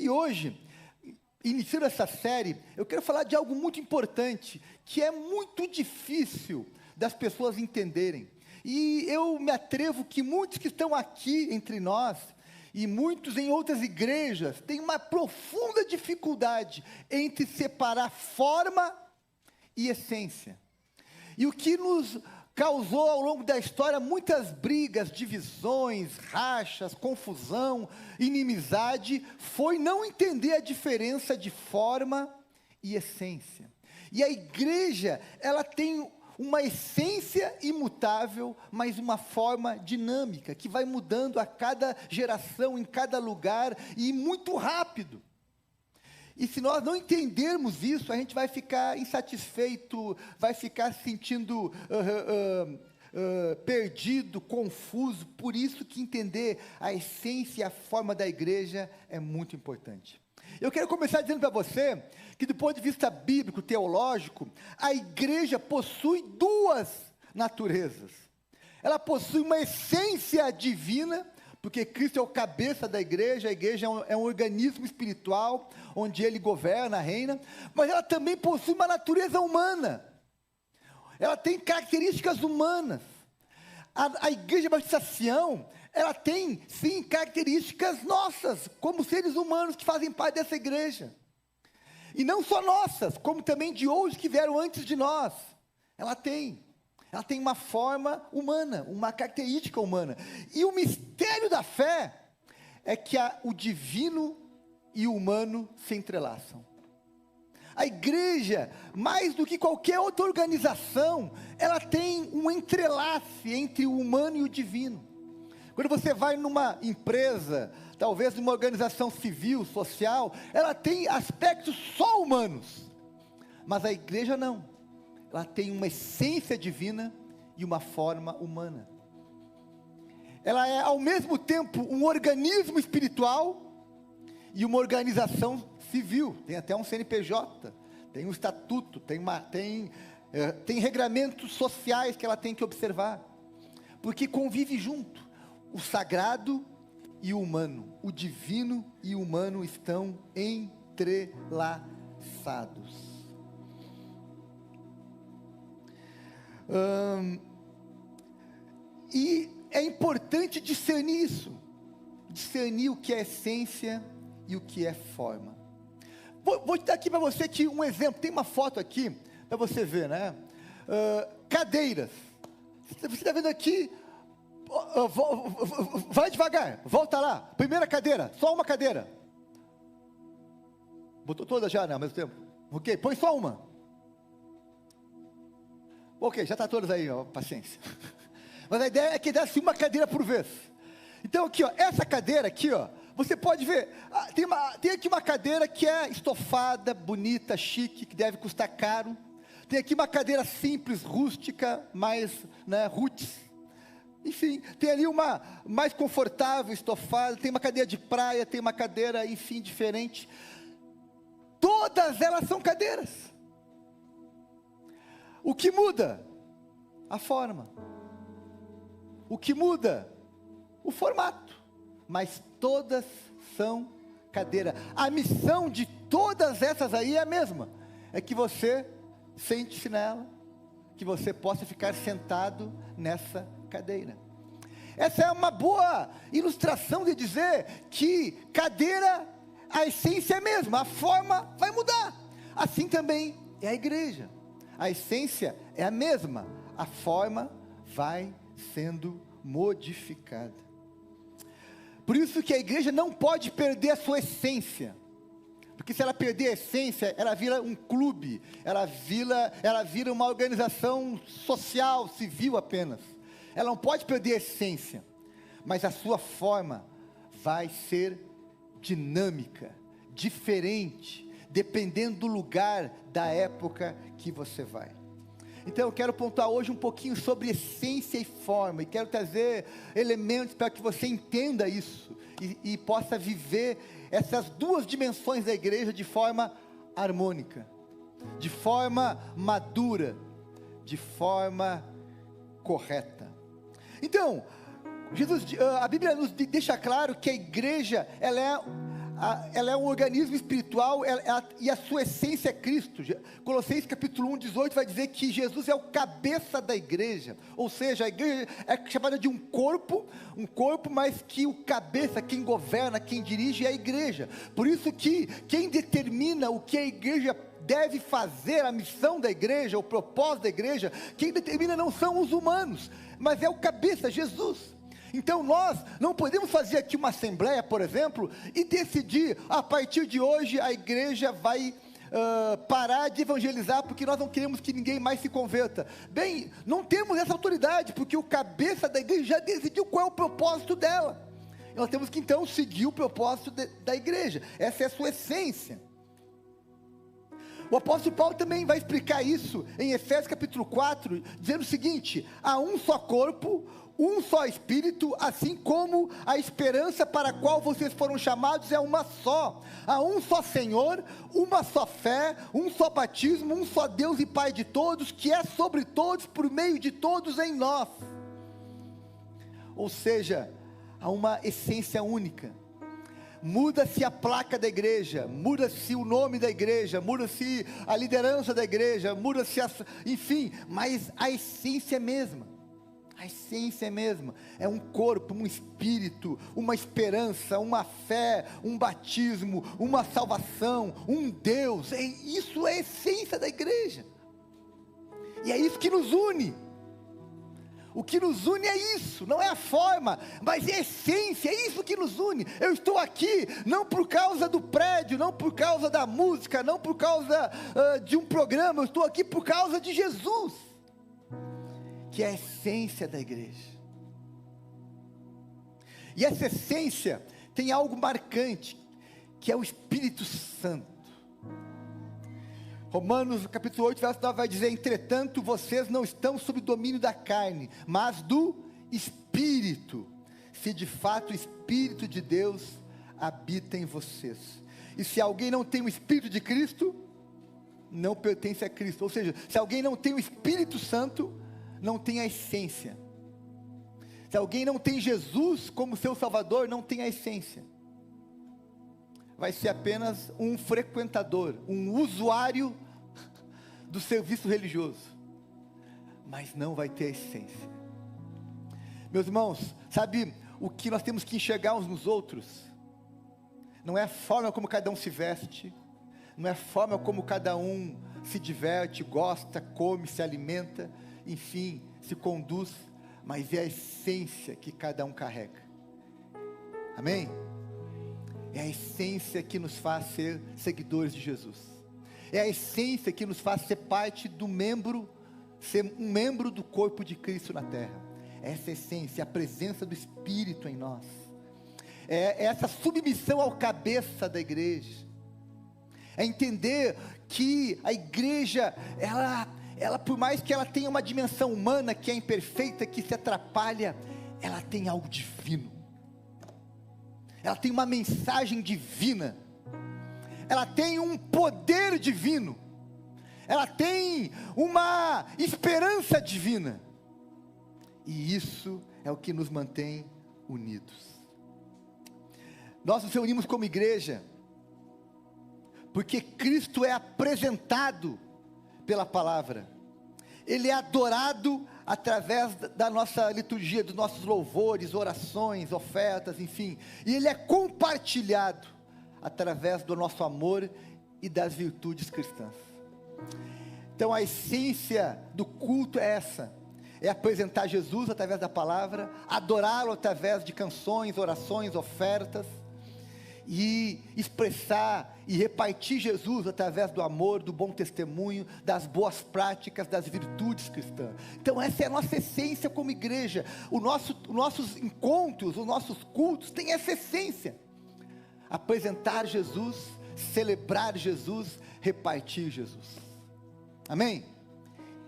E hoje, iniciando essa série, eu quero falar de algo muito importante, que é muito difícil das pessoas entenderem. E eu me atrevo que muitos que estão aqui entre nós, e muitos em outras igrejas, têm uma profunda dificuldade entre separar forma e essência. E o que nos causou ao longo da história muitas brigas, divisões, rachas, confusão, inimizade, foi não entender a diferença de forma e essência. E a igreja, ela tem uma essência imutável, mas uma forma dinâmica, que vai mudando a cada geração, em cada lugar, e muito rápido. E se nós não entendermos isso, a gente vai ficar insatisfeito, vai ficar se sentindo perdido, confuso. Por isso que entender a essência e a forma da igreja é muito importante. Eu quero começar dizendo para você que, do ponto de vista bíblico, teológico, a igreja possui duas naturezas. Ela possui uma essência divina, porque Cristo é o cabeça da igreja, a igreja é um organismo espiritual, onde Ele governa, reina, mas ela também possui uma natureza humana, ela tem características humanas. A igreja Batista Sião, ela tem, sim, características nossas, como seres humanos que fazem parte dessa igreja, e não só nossas, como também de outros que vieram antes de nós. Ela tem uma forma humana, uma característica humana. E o mistério da fé é que o divino e o humano se entrelaçam. A igreja, mais do que qualquer outra organização, ela tem um entrelace entre o humano e o divino. Quando você vai numa empresa, talvez numa organização civil, social, ela tem aspectos só humanos, mas a igreja não. Ela tem uma essência divina e uma forma humana. Ela é ao mesmo tempo um organismo espiritual e uma organização civil. Tem até um CNPJ, tem um estatuto, tem regramentos sociais que ela tem que observar, porque convive junto. O sagrado e o humano, o divino e o humano estão entrelaçados. E é importante discernir isso, discernir o que é essência e o que é forma. Vou dar aqui para você um exemplo. Tem uma foto aqui para você ver, né? Cadeiras. Você está vendo aqui? Vai devagar, volta lá. Primeira cadeira, só uma cadeira. Botou todas já, né, ao mesmo tempo? Ok, põe só uma. Ok, já está todas aí, ó, paciência. Mas a ideia é que desse uma cadeira por vez. Então aqui, ó, essa cadeira aqui, ó, você pode ver, tem aqui uma cadeira que é estofada, bonita, chique, que deve custar caro. Tem aqui uma cadeira simples, rústica, mais, né, roots. Enfim, tem ali uma mais confortável, estofada, tem uma cadeira de praia, tem uma cadeira, enfim, diferente. Todas elas são cadeiras. O que muda? A forma. O que muda? O formato. Mas todas são cadeira. A missão de todas essas aí é a mesma. É que você sente-se nela, que você possa ficar sentado nessa cadeira. Essa é uma boa ilustração de dizer que cadeira, a essência é a mesma, a forma vai mudar. Assim também é a igreja. A essência é a mesma, a forma vai sendo modificada. Por isso que a igreja não pode perder a sua essência, porque se ela perder a essência, ela vira um clube, ela vira uma organização social, civil apenas. Ela não pode perder a essência, mas a sua forma vai ser dinâmica, diferente, dependendo do lugar, da época que você vai. Então eu quero pontuar hoje um pouquinho sobre essência e forma, e quero trazer elementos para que você entenda isso, e possa viver essas duas dimensões da igreja de forma harmônica, de forma madura, de forma correta. Então, a Bíblia nos deixa claro que a igreja, ela é ela é um organismo espiritual, e a sua essência é Cristo. Colossenses capítulo 1, 18 vai dizer que Jesus é o cabeça da igreja, ou seja, a igreja é chamada de um corpo, mas que o cabeça, quem governa, quem dirige é a igreja. Por isso que quem determina o que a igreja deve fazer, a missão da igreja, o propósito da igreja, quem determina não são os humanos, mas é o cabeça, Jesus. Então nós não podemos fazer aqui uma assembleia, por exemplo, e decidir, a partir de hoje a igreja vai parar de evangelizar, porque nós não queremos que ninguém mais se converta. Bem, não temos essa autoridade, porque o cabeça da igreja já decidiu qual é o propósito dela. Nós temos que então seguir o propósito da igreja, essa é a sua essência. O apóstolo Paulo também vai explicar isso em Efésios capítulo 4, dizendo o seguinte: há um só corpo, um só Espírito, assim como a esperança para a qual vocês foram chamados é uma só. Há um só Senhor, uma só fé, um só batismo, um só Deus e Pai de todos, que é sobre todos, por meio de todos em nós. Ou seja, há uma essência única. Muda-se a placa da igreja, muda-se o nome da igreja, muda-se a liderança da igreja, muda-se, enfim, mas a essência é a mesma. A essência é a mesma, é um corpo, um espírito, uma esperança, uma fé, um batismo, uma salvação, um Deus. Isso é a essência da igreja, e é isso que nos une. O que nos une é isso, não é a forma, mas é a essência, é isso que nos une. Eu estou aqui, não por causa do prédio, não por causa da música, não por causa de um programa, eu estou aqui por causa de Jesus, que é a essência da igreja. E essa essência tem algo marcante, que é o Espírito Santo. Romanos capítulo 8, verso 9 vai dizer: entretanto vocês não estão sob o domínio da carne, mas do Espírito, se de fato o Espírito de Deus habita em vocês. E se alguém não tem o Espírito de Cristo, não pertence a Cristo. Ou seja, se alguém não tem o Espírito Santo, não tem a essência. Se alguém não tem Jesus como seu Salvador, não tem a essência. Vai ser apenas um frequentador, um usuário do serviço religioso, mas não vai ter a essência. Meus irmãos, sabe o que nós temos que enxergar uns nos outros? Não é a forma como cada um se veste, não é a forma como cada um se diverte, gosta, come, se alimenta, enfim, se conduz, mas é a essência que cada um carrega. Amém? É a essência que nos faz ser seguidores de Jesus. É a essência que nos faz ser parte do membro, ser um membro do corpo de Cristo na terra. Essa essência, a presença do Espírito em nós. É essa submissão ao cabeça da igreja. É entender que a igreja, ela por mais que ela tenha uma dimensão humana que é imperfeita, que se atrapalha, ela tem algo divino. Ela tem uma mensagem divina, ela tem um poder divino, ela tem uma esperança divina, e isso é o que nos mantém unidos. Nós nos reunimos como igreja, porque Cristo é apresentado pela palavra, Ele é adorado através da nossa liturgia, dos nossos louvores, orações, ofertas, enfim, e Ele é compartilhado através do nosso amor e das virtudes cristãs. Então a essência do culto é essa, é apresentar Jesus através da palavra, adorá-lo através de canções, orações, ofertas, e expressar e repartir Jesus através do amor, do bom testemunho, das boas práticas, das virtudes cristãs. Então essa é a nossa essência como igreja. Os nossos encontros, os nossos cultos têm essa essência: apresentar Jesus, celebrar Jesus, repartir Jesus. Amém?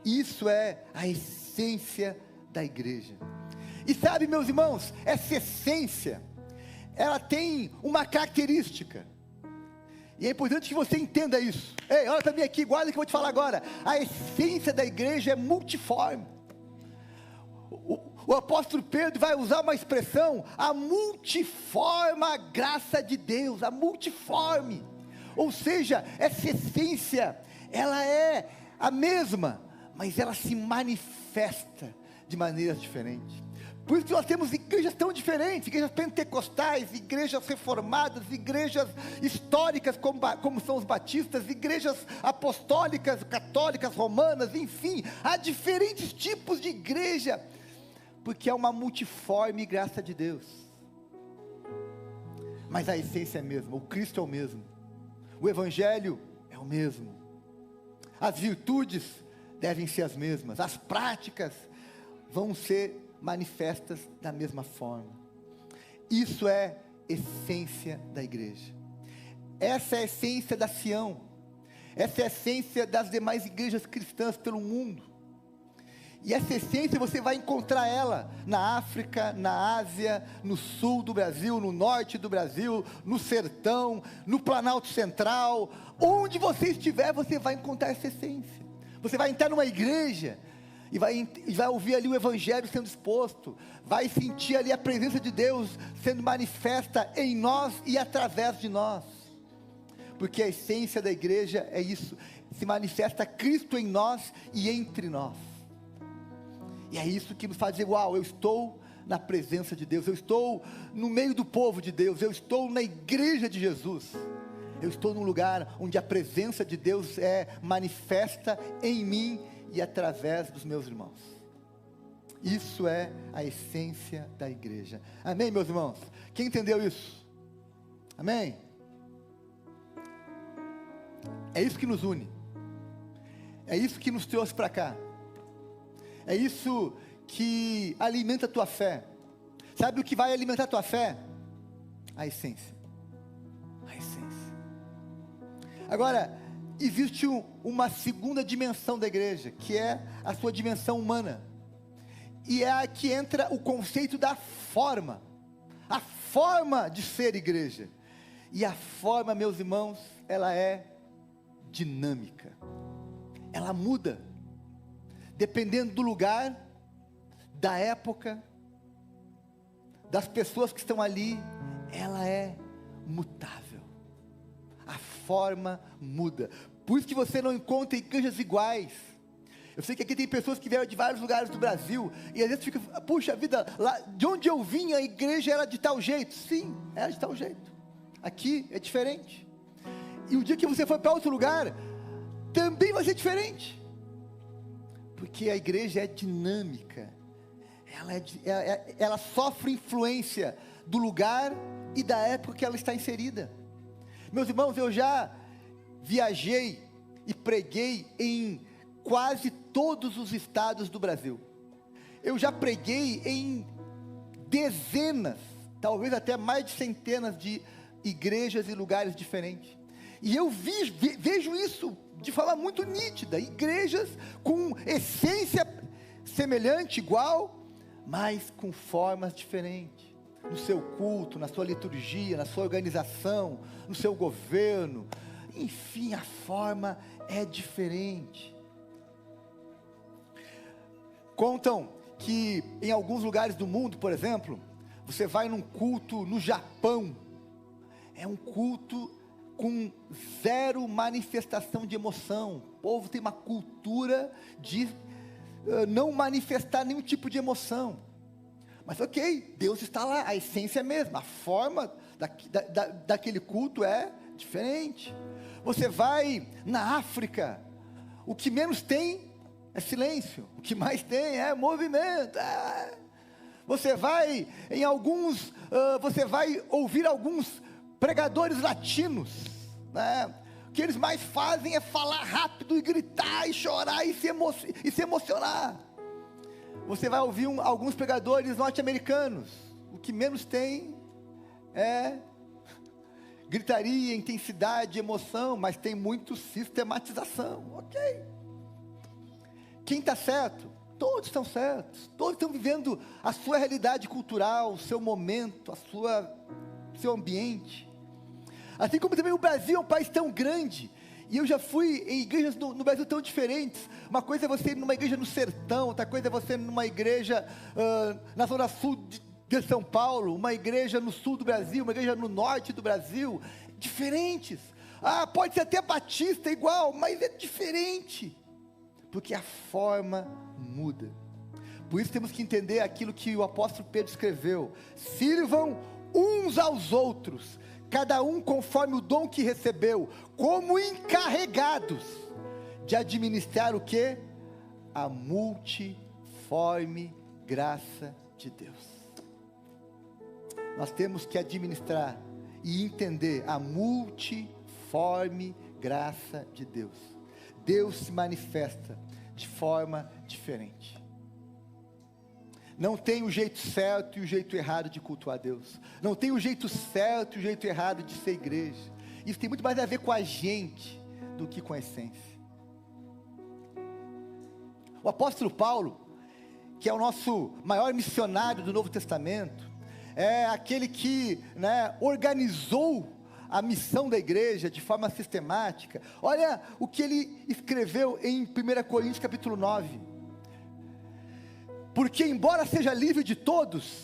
Isso é a essência da igreja. E sabe, meus irmãos, essa essência, ela tem uma característica, e é importante que você entenda isso. Ei, olha para mim aqui, guarda o que eu vou te falar agora. A essência da igreja é multiforme. o apóstolo Pedro vai usar uma expressão, a multiforme graça de Deus, a multiforme, ou seja, essa essência, ela é a mesma, mas ela se manifesta de maneiras diferentes. Por isso que nós temos igrejas tão diferentes, igrejas pentecostais, igrejas reformadas, igrejas históricas como são os batistas, igrejas apostólicas, católicas, romanas, enfim, há diferentes tipos de igreja, porque é uma multiforme graça de Deus, mas a essência é a mesma, o Cristo é o mesmo, o Evangelho é o mesmo, as virtudes devem ser as mesmas, as práticas vão ser manifestas da mesma forma. Isso é essência da igreja. Essa é a essência da Sião. Essa é a essência das demais igrejas cristãs pelo mundo. E essa essência você vai encontrar ela na África, na Ásia, no sul do Brasil, no norte do Brasil, no sertão, no Planalto Central. Onde você estiver, você vai encontrar essa essência. Você vai entrar numa igreja e vai ouvir ali o Evangelho sendo exposto, vai sentir ali a presença de Deus sendo manifesta em nós e através de nós, porque a essência da igreja é isso, se manifesta Cristo em nós e entre nós, e é isso que nos faz dizer, uau, eu estou na presença de Deus, eu estou no meio do povo de Deus, eu estou na igreja de Jesus, eu estou num lugar onde a presença de Deus é manifesta em mim e através dos meus irmãos. Isso é a essência da igreja. Amém, meus irmãos? Quem entendeu isso? Amém? É isso que nos une. É isso que nos trouxe para cá. É isso que alimenta a tua fé. Sabe o que vai alimentar a tua fé? A essência. A essência. Agora, existe uma segunda dimensão da igreja, que é a sua dimensão humana, e é aqui entra o conceito da forma, a forma de ser igreja, e a forma, meus irmãos, ela é dinâmica, ela muda, dependendo do lugar, da época, das pessoas que estão ali, ela é mutável. A forma muda. Por isso que você não encontra igrejas iguais. Eu sei que aqui tem pessoas que vieram de vários lugares do Brasil, e às vezes fica, puxa vida, lá de onde eu vim a igreja era de tal jeito. Sim, era de tal jeito. Aqui é diferente. E o dia que você for para outro lugar, também vai ser diferente. Porque a igreja é dinâmica. Ela sofre influência do lugar e da época que ela está inserida. Meus irmãos, eu já viajei e preguei em quase todos os estados do Brasil. Eu já preguei em dezenas, talvez até mais de centenas de igrejas e lugares diferentes. E eu vejo isso de forma muito nítida. Igrejas com essência semelhante, igual, mas com formas diferentes. No seu culto, na sua liturgia, na sua organização, no seu governo, enfim, a forma é diferente. Contam que em alguns lugares do mundo, por exemplo, você vai num culto no Japão, é um culto com zero manifestação de emoção. O povo tem uma cultura de não manifestar nenhum tipo de emoção. Mas ok, Deus está lá, a essência é a mesma, a forma daquele culto é diferente. Você vai na África, o que menos tem é silêncio, o que mais tem é movimento. Você vai em alguns, você vai ouvir alguns pregadores latinos, né? O que eles mais fazem é falar rápido e gritar e chorar e se emocionar. Você vai ouvir alguns pregadores norte-americanos, o que menos tem é gritaria, intensidade, emoção, mas tem muito sistematização. Ok. Quem está certo? Todos estão certos, todos estão vivendo a sua realidade cultural, o seu momento, seu ambiente. Assim como também o Brasil é um país tão grande, E eu já fui em igrejas no Brasil tão diferentes. Uma coisa é você ir numa igreja no sertão, outra coisa é você ir numa igreja na zona sul de São Paulo, uma igreja no sul do Brasil, uma igreja no norte do Brasil, diferentes. Pode ser até batista igual, mas é diferente, porque a forma muda. Por isso temos que entender aquilo que o apóstolo Pedro escreveu: sirvam uns aos outros, cada um conforme o dom que recebeu, como encarregados de administrar o quê? A multiforme graça de Deus. Nós temos que administrar e entender a multiforme graça de Deus. Deus se manifesta de forma diferente. Não tem o jeito certo e o jeito errado de cultuar Deus. Não tem o jeito certo e o jeito errado de ser igreja. Isso tem muito mais a ver com a gente do que com a essência. O apóstolo Paulo, que é o nosso maior missionário do Novo Testamento, é aquele que organizou a missão da igreja de forma sistemática. Olha o que ele escreveu em 1 Coríntios capítulo 9. Porque embora seja livre de todos,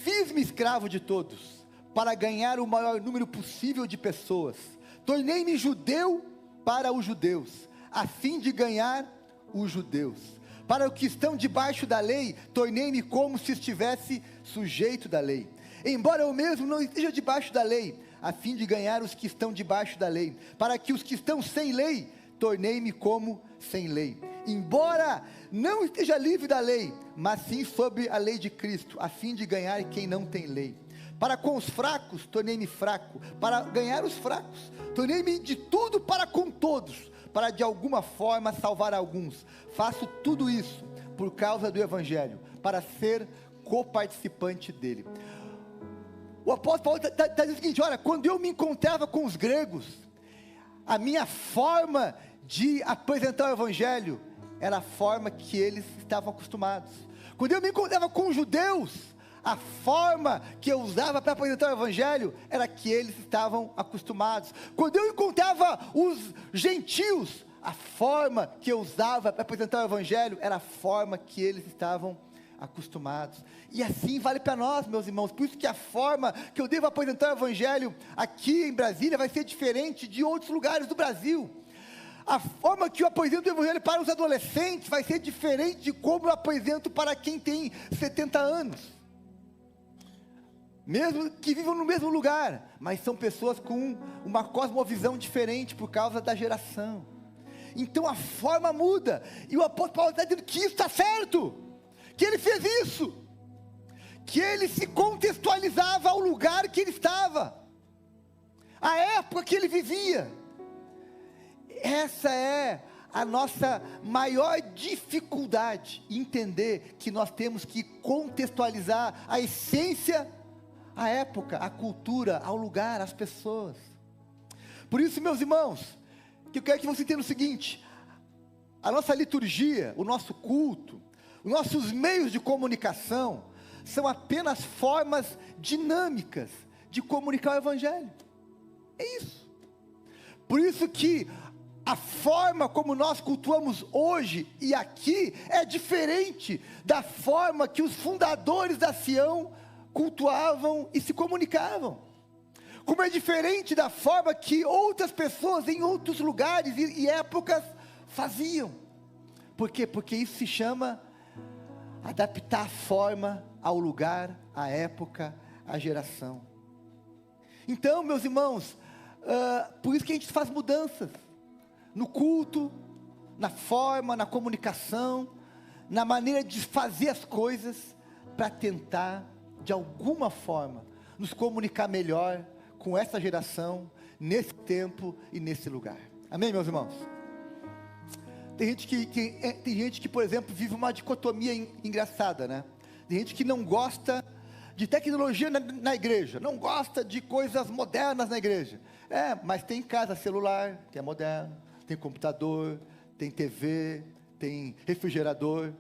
fiz-me escravo de todos, para ganhar o maior número possível de pessoas. Tornei-me judeu para os judeus, a fim de ganhar os judeus. Para os que estão debaixo da lei, tornei-me como se estivesse sujeito da lei. Embora eu mesmo não esteja debaixo da lei, a fim de ganhar os que estão debaixo da lei. Para que os que estão sem lei, tornei-me como sem lei. Embora não esteja livre da lei, mas sim sob a lei de Cristo, a fim de ganhar quem não tem lei. Para com os fracos, tornei-me fraco, para ganhar os fracos. Tornei-me de tudo para com todos, para de alguma forma salvar alguns. Faço tudo isso por causa do Evangelho, para ser coparticipante dele. O apóstolo Paulo está dizendo o seguinte: olha, quando eu me encontrava com os gregos, a minha forma de apresentar o Evangelho era a forma que eles estavam acostumados. Quando eu me encontrava com os judeus, a forma que eu usava para apresentar o Evangelho era que eles estavam acostumados. Quando eu encontrava os gentios, a forma que eu usava para apresentar o Evangelho era a forma que eles estavam acostumados. E assim vale para nós, meus irmãos. Por isso que a forma que eu devo apresentar o Evangelho aqui em Brasília vai ser diferente de outros lugares do Brasil. A forma que eu apresento o Evangelho para os adolescentes vai ser diferente de como eu apresento para quem tem 70 anos. Mesmo que vivam no mesmo lugar, mas são pessoas com uma cosmovisão diferente por causa da geração. Então a forma muda, e o apóstolo Paulo está dizendo que isso está certo, que ele fez isso, que ele se contextualizava ao lugar que ele estava, à época que ele vivia. Essa é a nossa maior dificuldade, entender que nós temos que contextualizar a essência, a época, a cultura, ao lugar, às pessoas. Por isso, meus irmãos, que eu quero que você entenda o seguinte: a nossa liturgia, o nosso culto, os nossos meios de comunicação são apenas formas dinâmicas de comunicar o Evangelho. É isso. Por isso que a forma como nós cultuamos hoje e aqui é diferente da forma que os fundadores da Sião cultuavam e se comunicavam. Como é diferente da forma que outras pessoas em outros lugares e épocas faziam. Por quê? Porque isso se chama adaptar a forma ao lugar, à época, à geração. Então, meus irmãos, por isso que a gente faz mudanças no culto, na forma, na comunicação, na maneira de fazer as coisas, para tentar, de alguma forma, nos comunicar melhor com essa geração, nesse tempo e nesse lugar. Amém, meus irmãos? Tem gente que, por exemplo, vive uma dicotomia engraçada, né? Tem gente que não gosta de tecnologia na igreja, não gosta de coisas modernas na igreja. Mas tem em casa celular, que é moderno, tem computador, tem TV, tem refrigerador.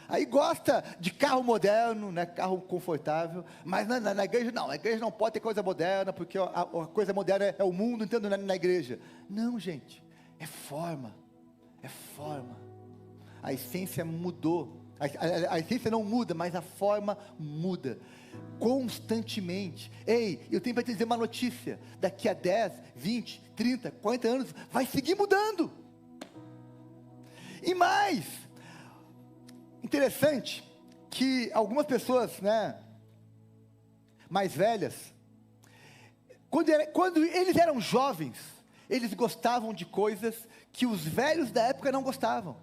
Aí gosta de carro moderno, né, carro confortável, mas na igreja não, a igreja não pode ter coisa moderna, porque a coisa moderna é o mundo, entendeu? Na igreja. Não, gente, É forma, é forma. A essência mudou. A essência não muda, mas a forma muda constantemente. Ei, eu tenho para te dizer uma notícia: daqui a 10, 20, 30, 40 anos vai seguir mudando. E mais interessante que algumas pessoas, né, mais velhas, quando eles eram jovens, eles gostavam de coisas que os velhos da época não gostavam.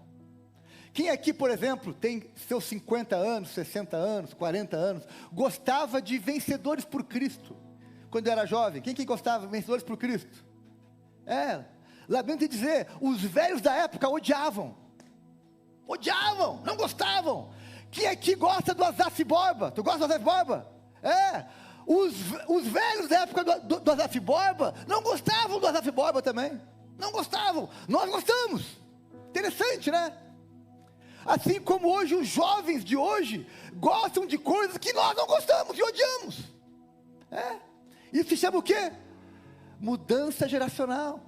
Quem aqui, por exemplo, tem seus 50 anos, 60 anos, 40 anos, gostava de Vencedores por Cristo, quando era jovem? Quem gostava de Vencedores por Cristo? Lamento dizer, os velhos da época odiavam, não gostavam. Quem aqui gosta do Asaf Borba? Tu gosta do Asaf Borba? Os velhos da época do Asaf Borba não gostavam do Asaf Borba também, não gostavam, nós gostamos. Interessante, né? Assim como hoje os jovens de hoje gostam de coisas que nós não gostamos e odiamos. Isso se chama o quê? Mudança geracional.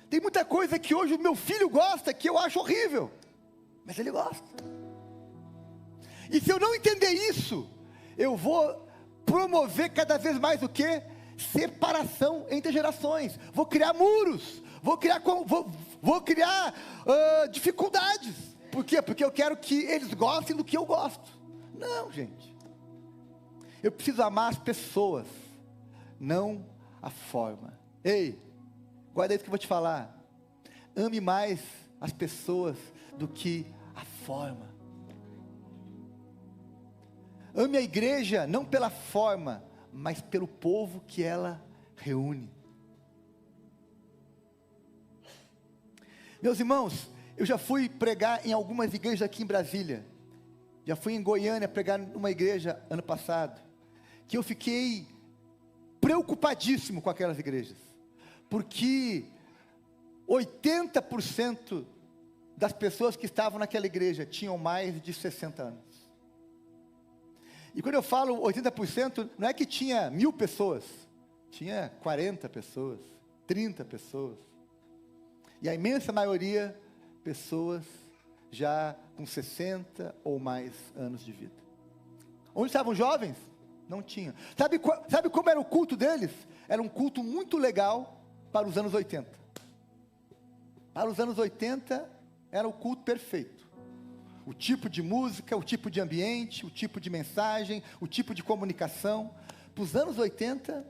Tem muita coisa que hoje o meu filho gosta que eu acho horrível, mas ele gosta. E se eu não entender isso, eu vou promover cada vez mais o quê? Separação entre gerações. Vou criar muros, vou criar dificuldades. Por quê? Porque eu quero que eles gostem do que eu gosto. Não, gente. Eu preciso amar as pessoas, não a forma. Ei, guarda isso que eu vou te falar. Ame mais as pessoas do que a forma. Ame a igreja não pela forma, mas pelo povo que ela reúne. Meus irmãos, eu já fui pregar em algumas igrejas aqui em Brasília. Já fui em Goiânia pregar numa igreja ano passado, que eu fiquei preocupadíssimo com aquelas igrejas, porque 80% das pessoas que estavam naquela igreja tinham mais de 60 anos. E quando eu falo 80%, não é que tinha 1000 pessoas, tinha 40 pessoas, 30 pessoas. E a imensa maioria, pessoas já com 60 ou mais anos de vida. Onde estavam jovens? Não tinham. Sabe como era o culto deles? Era um culto muito legal para os anos 80. Para os anos 80, era o culto perfeito. O tipo de música, o tipo de ambiente, o tipo de mensagem, o tipo de comunicação. Para os anos 80,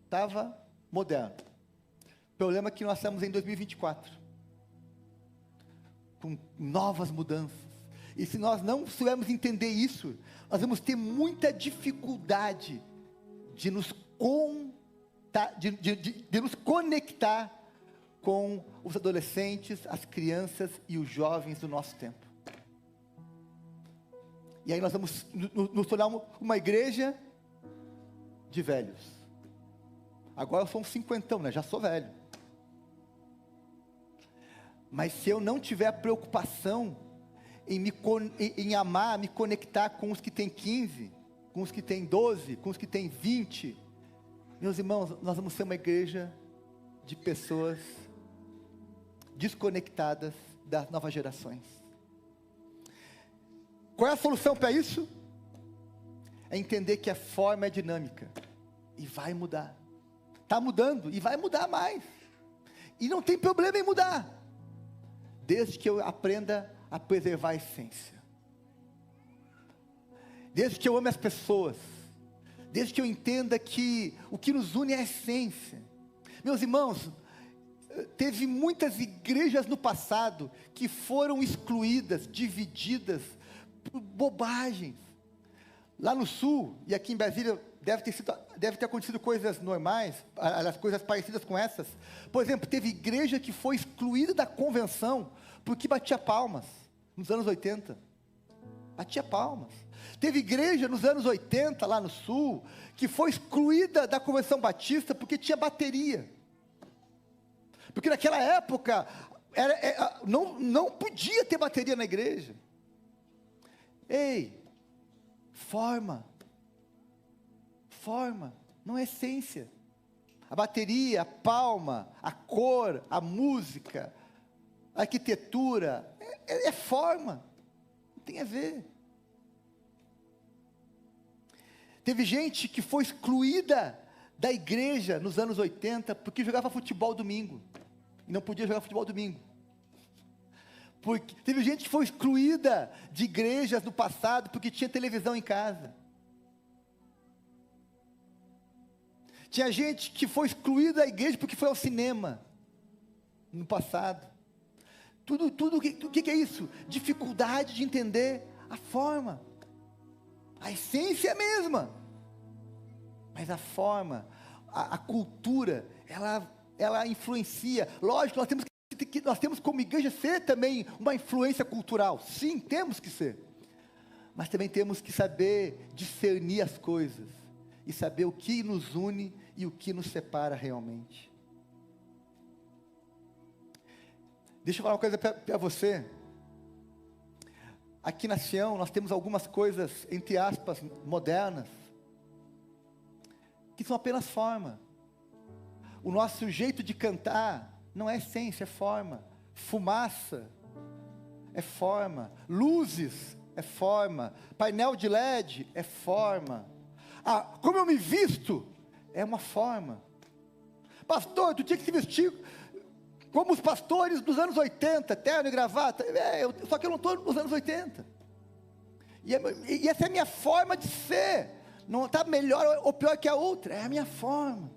estava moderno. O problema é que nós estamos em 2024, com novas mudanças. E se nós não soubermos entender isso, nós vamos ter muita dificuldade de nos conectar com os adolescentes, as crianças e os jovens do nosso tempo. E aí nós vamos nos tornar uma igreja de velhos. Agora eu sou um cinquentão, né? Já sou velho. Mas se eu não tiver a preocupação em amar, me conectar com os que têm 15, com os que têm 12, com os que têm 20, meus irmãos, nós vamos ser uma igreja de pessoas desconectadas das novas gerações. Qual é a solução para isso? É entender que a forma é dinâmica e vai mudar. Está mudando e vai mudar mais. E não tem problema em mudar, desde que eu aprenda a preservar a essência. Desde que eu ame as pessoas. Desde que eu entenda que o que nos une é a essência. Meus irmãos, teve muitas igrejas no passado que foram excluídas, divididas por bobagens. Lá no sul e aqui em Brasília deve ter acontecido coisas normais, as coisas parecidas com essas. Por exemplo, teve igreja que foi excluída da convenção porque batia palmas nos anos 80. Batia palmas. Teve igreja nos anos 80 lá no sul que foi excluída da convenção batista porque tinha bateria. Porque naquela época não podia ter bateria na igreja. Ei, forma, não é essência. a bateria, a palma, a cor, a música, a arquitetura, é forma, não tem a ver. Teve gente que foi excluída da igreja nos anos 80 porque jogava futebol domingo, e não podia jogar futebol domingo. Porque teve gente que foi excluída de igrejas no passado porque tinha televisão em casa. Tinha gente que foi excluída da igreja porque foi ao cinema no passado. Tudo o que é isso? Dificuldade de entender a forma. A essência é a mesma, mas a forma, a cultura, ela influencia. Lógico, nós temos como igreja ser também uma influência cultural. Sim, temos que ser. Mas também temos que saber discernir as coisas e saber o que nos une e o que nos separa realmente. Deixa eu falar uma coisa para você. Aqui na Sião, nós temos algumas coisas, entre aspas, modernas, que são apenas forma. O nosso jeito de cantar não é essência, é forma. Fumaça é forma. Luzes é forma. Painel de LED é forma. Como eu me visto é uma forma. Pastor, tu tinha que se vestir como os pastores dos anos 80, terno e gravata. Só que eu não estou nos anos 80. E essa é a minha forma de ser. Não está melhor ou pior que a outra. É a minha forma.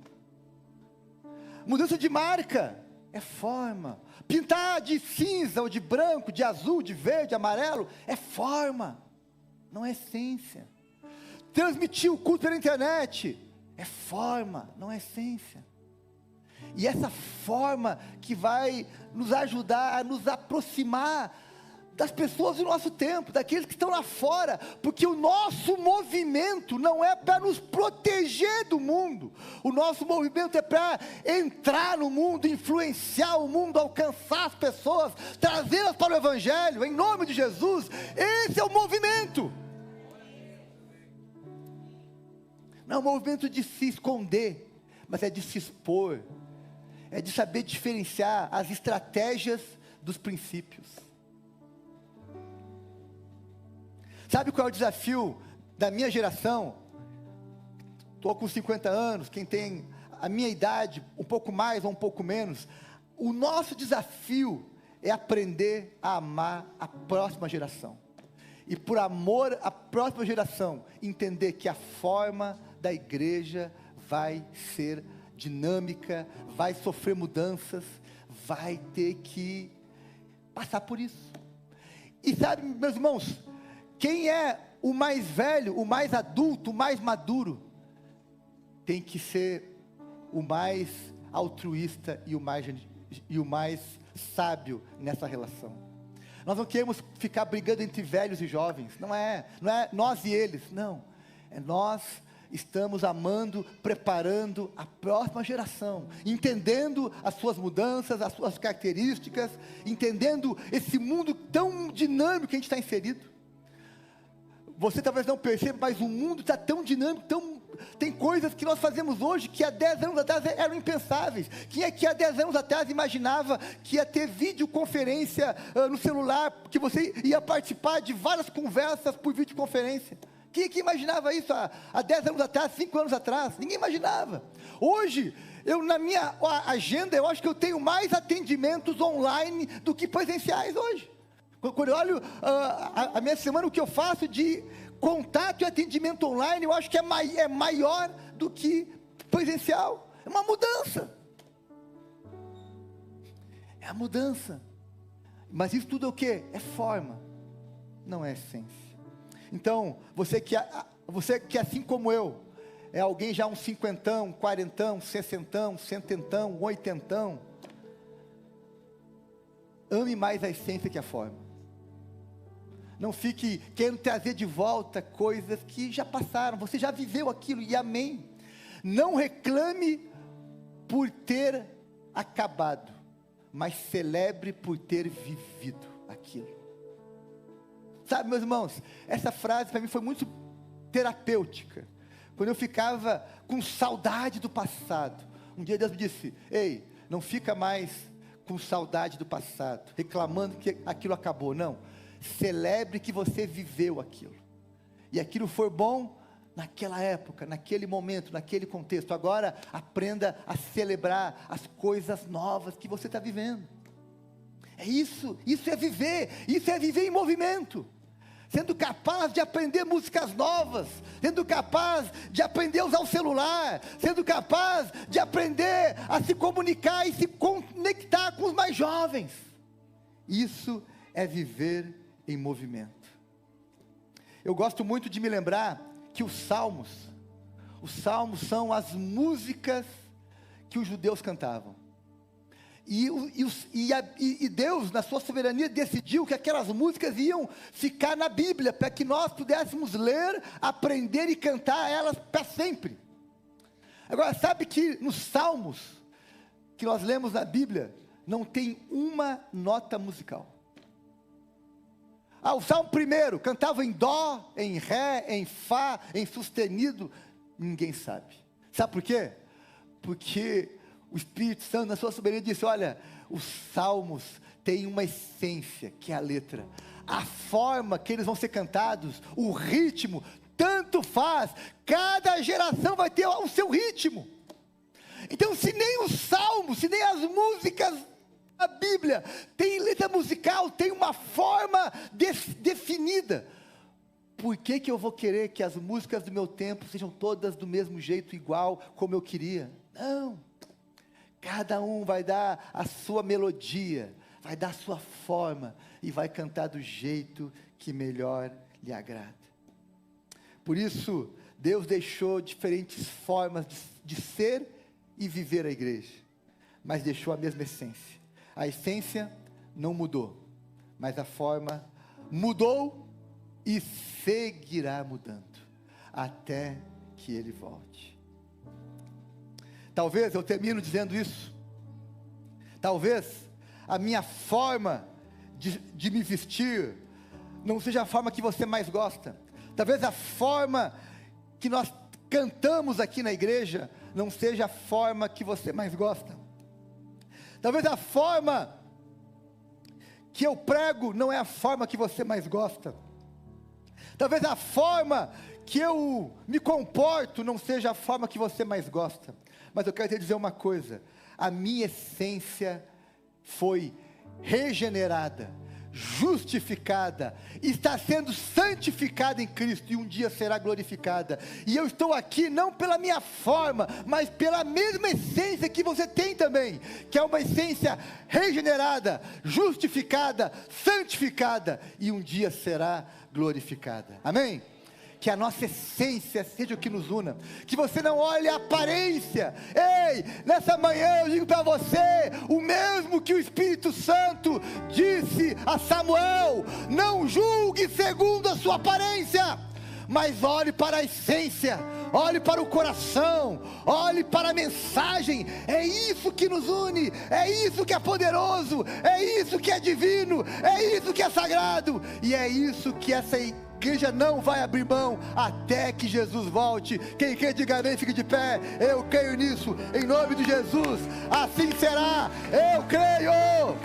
Mudança de marca é forma. Pintar de cinza ou de branco, de azul, de verde, amarelo, é forma. Não é essência. Transmitir o culto pela internet é forma, não é essência. E essa forma que vai nos ajudar a nos aproximar das pessoas do nosso tempo, daqueles que estão lá fora, porque o nosso movimento não é para nos proteger do mundo, o nosso movimento é para entrar no mundo, influenciar o mundo, alcançar as pessoas, trazê-las para o Evangelho, em nome de Jesus. Esse é o movimento. Não é um movimento de se esconder, mas é de se expor, é de saber diferenciar as estratégias dos princípios. Sabe qual é o desafio da minha geração? Estou com 50 anos, quem tem a minha idade, um pouco mais ou um pouco menos. O nosso desafio é aprender a amar a próxima geração. E por amor à próxima geração, entender que a forma da igreja vai ser dinâmica, vai sofrer mudanças, vai ter que passar por isso. E sabe, meus irmãos, quem é o mais velho, o mais adulto, o mais maduro, tem que ser o mais altruísta e o mais sábio nessa relação. Nós não queremos ficar brigando entre velhos e jovens, não é nós e eles, não, é nós estamos amando, preparando a próxima geração, entendendo as suas mudanças, as suas características, entendendo esse mundo tão dinâmico que a gente está inserido. Você talvez não perceba, mas o mundo está tão dinâmico, tem coisas que nós fazemos hoje que há 10 anos atrás eram impensáveis. Quem é que há 10 anos atrás imaginava que ia ter videoconferência no celular, que você ia participar de várias conversas por videoconferência? Quem é que imaginava isso há 10 anos atrás, 5 anos atrás? Ninguém imaginava. Hoje, na minha agenda, eu acho que eu tenho mais atendimentos online do que presenciais hoje. Quando eu olho a minha semana, o que eu faço de contato e atendimento online, eu acho que é maior do que presencial. É uma mudança. É a mudança. Mas isso tudo é o quê? É forma, não é essência. Então, você que assim como eu, é alguém já um cinquentão, quarentão, sessentão, setentão, oitentão, ame mais a essência que a forma. Não fique querendo trazer de volta coisas que já passaram, você já viveu aquilo, e amém. Não reclame por ter acabado, mas celebre por ter vivido aquilo. Sabe, meus irmãos, essa frase para mim foi muito terapêutica. Quando eu ficava com saudade do passado, Um dia Deus me disse: ei, não fica mais com saudade do passado, reclamando que aquilo acabou. Não, celebre que você viveu aquilo, e aquilo foi bom naquela época, naquele momento, naquele contexto. Agora aprenda a celebrar as coisas novas que você está vivendo. É isso é viver em movimento, sendo capaz de aprender músicas novas, sendo capaz de aprender a usar o celular, sendo capaz de aprender a se comunicar e se conectar com os mais jovens. Isso é viver em movimento. Eu gosto muito de me lembrar que os salmos são as músicas que os judeus cantavam. E Deus, na sua soberania, decidiu que aquelas músicas iam ficar na Bíblia, para que nós pudéssemos ler, aprender e cantar elas para sempre. Agora, sabe que nos salmos que nós lemos na Bíblia, não tem uma nota musical. O salmo primeiro, cantava em dó, em ré, em fá, em sustenido, ninguém sabe. Sabe por quê? Porque o Espírito Santo, na sua soberania, disse: olha, os salmos têm uma essência, que é a letra. A forma que eles vão ser cantados, o ritmo, tanto faz, cada geração vai ter o seu ritmo. Então, se nem os salmos, se nem as músicas, a Bíblia tem letra musical, tem uma forma definida, por que eu vou querer que as músicas do meu tempo sejam todas do mesmo jeito, igual, como eu queria? Não, cada um vai dar a sua melodia, vai dar a sua forma, e vai cantar do jeito que melhor lhe agrada. Por isso, Deus deixou diferentes formas de ser e viver a igreja, mas deixou a mesma essência. A essência não mudou, mas a forma mudou e seguirá mudando, até que Ele volte. Talvez eu termino dizendo isso. Talvez a minha forma de me vestir não seja a forma que você mais gosta. Talvez a forma que nós cantamos aqui na igreja não seja a forma que você mais gosta. Talvez a forma que eu prego não é a forma que você mais gosta. Talvez a forma que eu me comporto não seja a forma que você mais gosta. Mas eu quero te dizer uma coisa: a minha essência foi regenerada, justificada, está sendo santificada em Cristo, e um dia será glorificada. E eu estou aqui não pela minha forma, mas pela mesma essência que você tem também, que é uma essência regenerada, justificada, santificada, e um dia será glorificada. Amém? Que a nossa essência seja o que nos una, que você não olhe a aparência. Ei, nessa manhã eu digo para você, o mesmo que o Espírito Santo disse a Samuel: não julgue segundo a sua aparência, mas olhe para a essência, olhe para o coração, olhe para a mensagem. É isso que nos une, é isso que é poderoso, é isso que é divino, é isso que é sagrado, e é isso que essa igreja não vai abrir mão até que Jesus volte. Quem quer, diga amém, fique de pé. Eu creio nisso, em nome de Jesus, assim será, eu creio.